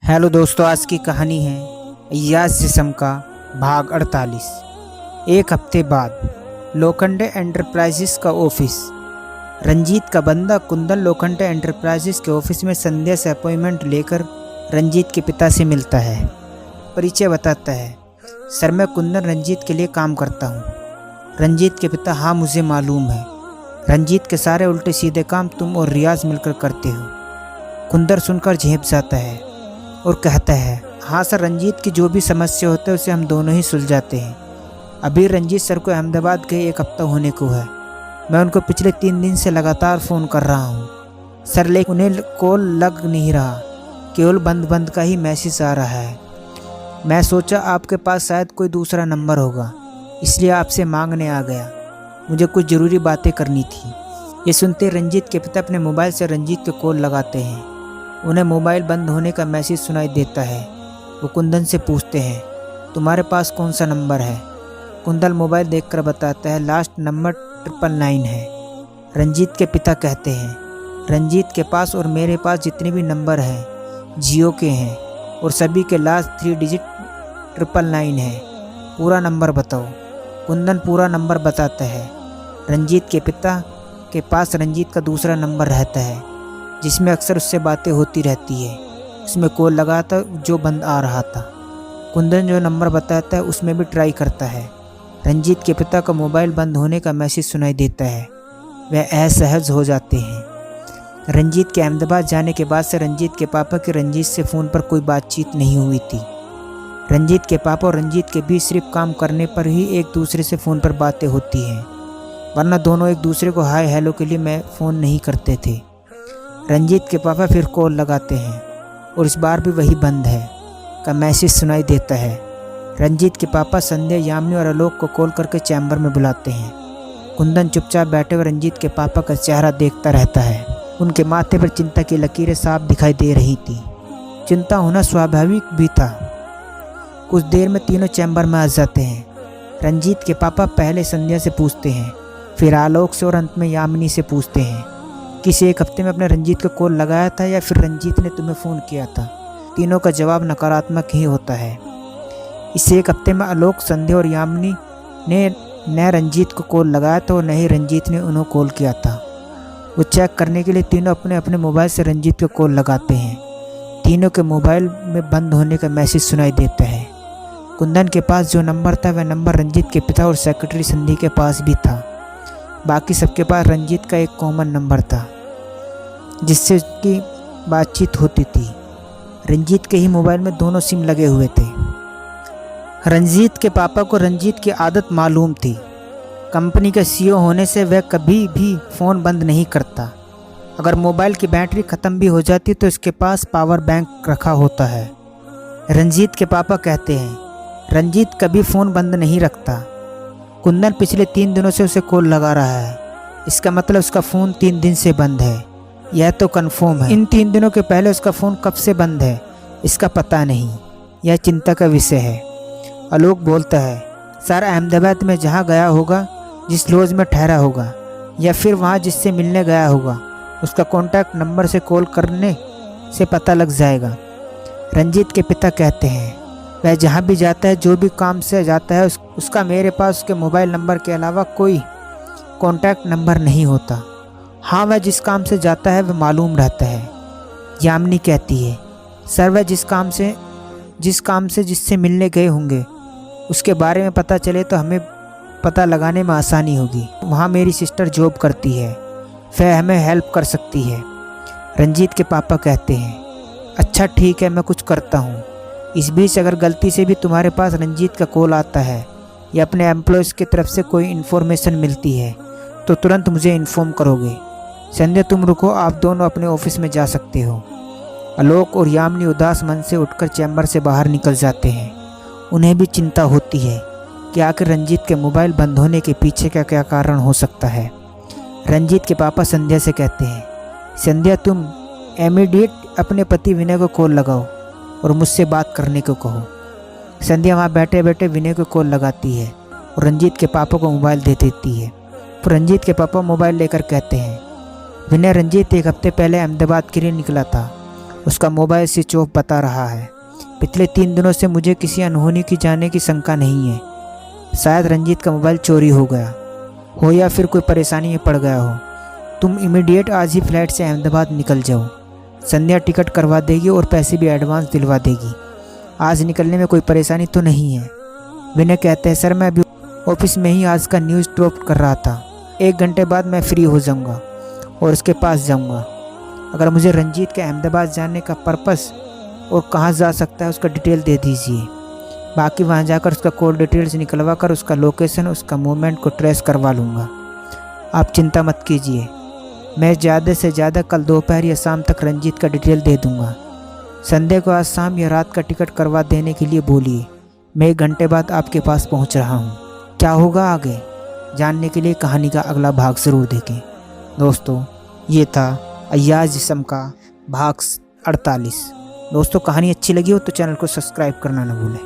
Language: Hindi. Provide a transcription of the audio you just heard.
हेलो दोस्तों, आज की कहानी है अय्याज जिस्म का भाग 48। एक हफ्ते बाद लोखंडे एंटरप्राइजेस का ऑफिस। रंजीत का बंदा कुंदन लोखंडे एंटरप्राइजेस के ऑफिस में संध्या से अपॉइंटमेंट लेकर रंजीत के पिता से मिलता है। परिचय बताता है, सर मैं कुंदन रंजीत के लिए काम करता हूँ। रंजीत के पिता, हाँ मुझे मालूम है। रंजीत के सारे उल्टे सीधे काम तुम और रियाज मिलकर करते हो। कुंदन सुनकर झेप जाता है और कहता है, हाँ सर, रंजीत की जो भी समस्या होती है उसे हम दोनों ही सुलझाते हैं। अभी रंजीत सर को अहमदाबाद गए 1 हफ्ता होने को है। मैं उनको पिछले 3 दिन से लगातार फ़ोन कर रहा हूँ सर, लेकिन उन्हें कॉल लग नहीं रहा, केवल बंद का ही मैसेज आ रहा है। मैं सोचा आपके पास शायद कोई दूसरा नंबर होगा, इसलिए आपसे मांगने आ गया। मुझे कुछ ज़रूरी बातें करनी थी। ये सुनते रंजीत के पिता अपने मोबाइल से रंजीत को कॉल लगाते हैं। उन्हें मोबाइल बंद होने का मैसेज सुनाई देता है। वो कुंदन से पूछते हैं, तुम्हारे पास कौन सा नंबर है? कुंदन मोबाइल देखकर बताता है, लास्ट नंबर 999 है। रंजीत के पिता कहते हैं, रंजीत के पास और मेरे पास जितने भी नंबर हैं जियो के हैं और सभी के लास्ट 3 डिजिट 999 है। पूरा नंबर बताओ। कुंदन पूरा नंबर बताता है। रंजीत के पिता के पास रंजीत का दूसरा नंबर रहता है जिसमें अक्सर उससे बातें होती रहती है। उसमें कॉल लगा था जो बंद आ रहा था। कुंदन जो नंबर बताता है उसमें भी ट्राई करता है। रंजीत के पिता का मोबाइल बंद होने का मैसेज सुनाई देता है। वह असहज हो जाते हैं। रंजीत के अहमदाबाद जाने के बाद से रंजीत के पापा की रंजीत से फ़ोन पर कोई बातचीत नहीं हुई थी। रंजीत के पापा और रंजीत के बीच सिर्फ काम करने पर ही एक दूसरे से फ़ोन पर बातें होती हैं, वरना दोनों एक दूसरे को हाय हेलो के लिए मैं फ़ोन नहीं करते थे। रंजीत के पापा फिर कॉल लगाते हैं और इस बार भी वही बंद है का मैसेज सुनाई देता है। रंजीत के पापा संध्या, यामिनी और आलोक को कॉल करके चैम्बर में बुलाते हैं। कुंदन चुपचाप बैठे हुए रंजीत के पापा का चेहरा देखता रहता है। उनके माथे पर चिंता की लकीरें साफ दिखाई दे रही थी। चिंता होना स्वाभाविक भी था। कुछ देर में तीनों चैम्बर में आ जाते हैं। रंजीत के पापा पहले संध्या से पूछते हैं, फिर आलोक से और अंत में यामिनी से पूछते हैं, किसी 1 हफ्ते में अपने रंजीत को कॉल लगाया था या फिर रंजीत ने तुम्हें फ़ोन किया था? तीनों का जवाब नकारात्मक ही होता है। इस 1 हफ्ते में आलोक, संध्या और यामिनी ने न रंजीत को कॉल लगाया था और न ही रंजीत ने उन्हें कॉल किया था। वो चेक करने के लिए तीनों अपने अपने मोबाइल से रंजीत को कॉल लगाते हैं। तीनों के मोबाइल में बंद होने का मैसेज सुनाई देता है। कुंदन के पास जो नंबर था वह नंबर रंजीत के पिता और सेक्रेटरी संध्या के पास भी था। बाकी सबके पास रंजीत का एक कॉमन नंबर था जिससे उसकी बातचीत होती थी। रंजीत के ही मोबाइल में दोनों सिम लगे हुए थे। रंजीत के पापा को रंजीत की आदत मालूम थी। कंपनी का सीईओ होने से वह कभी भी फ़ोन बंद नहीं करता। अगर मोबाइल की बैटरी ख़त्म भी हो जाती तो इसके पास पावर बैंक रखा होता है। रंजीत के पापा कहते हैं, रंजीत कभी फ़ोन बंद नहीं रखता। कुंदन पिछले 3 दिनों से उसे कॉल लगा रहा है, इसका मतलब उसका फ़ोन 3 दिन से बंद है। यह तो कन्फर्म है। इन 3 दिनों के पहले उसका फ़ोन कब से बंद है इसका पता नहीं। यह चिंता का विषय है। आलोक बोलता है, सर अहमदाबाद में जहाँ गया होगा, जिस लॉज में ठहरा होगा या फिर वहाँ जिससे मिलने गया होगा, उसका कॉन्टैक्ट नंबर से कॉल करने से पता लग जाएगा। रंजीत के पिता कहते हैं, वह जहाँ भी जाता है, जो भी काम से जाता है, उसका मेरे पास उसके मोबाइल नंबर के अलावा कोई कॉन्टैक्ट नंबर नहीं होता। हाँ, वह जिस काम से जाता है वह मालूम रहता है। यामिनी कहती है, सर वह जिस काम से जिससे मिलने गए होंगे उसके बारे में पता चले तो हमें पता लगाने में आसानी होगी। वहाँ मेरी सिस्टर जॉब करती है, वह हमें हेल्प कर सकती है। रंजीत के पापा कहते हैं, अच्छा ठीक है, मैं कुछ करता हूँ। इस बीच अगर गलती से भी तुम्हारे पास रंजीत का कॉल आता है या अपने एम्प्लॉयज़ की तरफ से कोई इन्फॉर्मेशन मिलती है तो तुरंत मुझे इन्फॉर्म करोगे। संध्या तुम रुको, आप दोनों अपने ऑफिस में जा सकते हो। आलोक और यामिनी उदास मन से उठकर चैम्बर से बाहर निकल जाते हैं। उन्हें भी चिंता होती है कि आखिर रंजीत के मोबाइल बंद होने के पीछे का क्या कारण हो सकता है। रंजीत के पापा संध्या से कहते हैं, संध्या तुम इमीडिएट अपने पति विनय को कॉल लगाओ और मुझसे बात करने को कहो। संध्या वहाँ बैठे बैठे विनय को कॉल लगाती है और रंजीत के पापा को मोबाइल दे देती है। तो रंजीत के पापा मोबाइल लेकर कहते हैं, विनय, रंजीत 1 हफ्ते पहले अहमदाबाद के लिए निकला था उसका मोबाइल स्विच ऑफ बता रहा है। पिछले 3 दिनों से मुझे किसी अनहोनी की जाने की शंका नहीं है। शायद रंजीत का मोबाइल चोरी हो गया हो या फिर कोई परेशानी में पड़ गया हो। तुम इमीडिएट आज ही फ्लाइट से अहमदाबाद निकल जाओ। संध्या टिकट करवा देगी और पैसे भी एडवांस दिलवा देगी। आज निकलने में कोई परेशानी तो नहीं है। विनय कहते हैं, सर मैं अभी ऑफिस में ही आज का न्यूज़ ड्रॉप कर रहा था। 1 घंटे बाद मैं फ्री हो जाऊंगा और उसके पास जाऊंगा। अगर मुझे रंजीत के अहमदाबाद जाने का पर्पस और कहाँ जा सकता है उसका डिटेल दे दीजिए। बाकी वहाँ जाकर उसका कॉल डिटेल्स निकलवा कर उसका लोकेशन, उसका मूवमेंट को ट्रेस करवा लूँगा। आप चिंता मत कीजिए। मैं ज़्यादा से ज़्यादा कल दोपहर या शाम तक रंजीत का डिटेल दे दूँगा। संडे को आज शाम या रात का टिकट करवा देने के लिए बोलिए। मैं 1 घंटे बाद आपके पास पहुँच रहा हूँ। क्या होगा आगे जानने के लिए कहानी का अगला भाग ज़रूर देखें। दोस्तों, ये था अय्याज जिस्म का भाग 48। दोस्तों, कहानी अच्छी लगी हो तो चैनल को सब्सक्राइब करना न भूलें।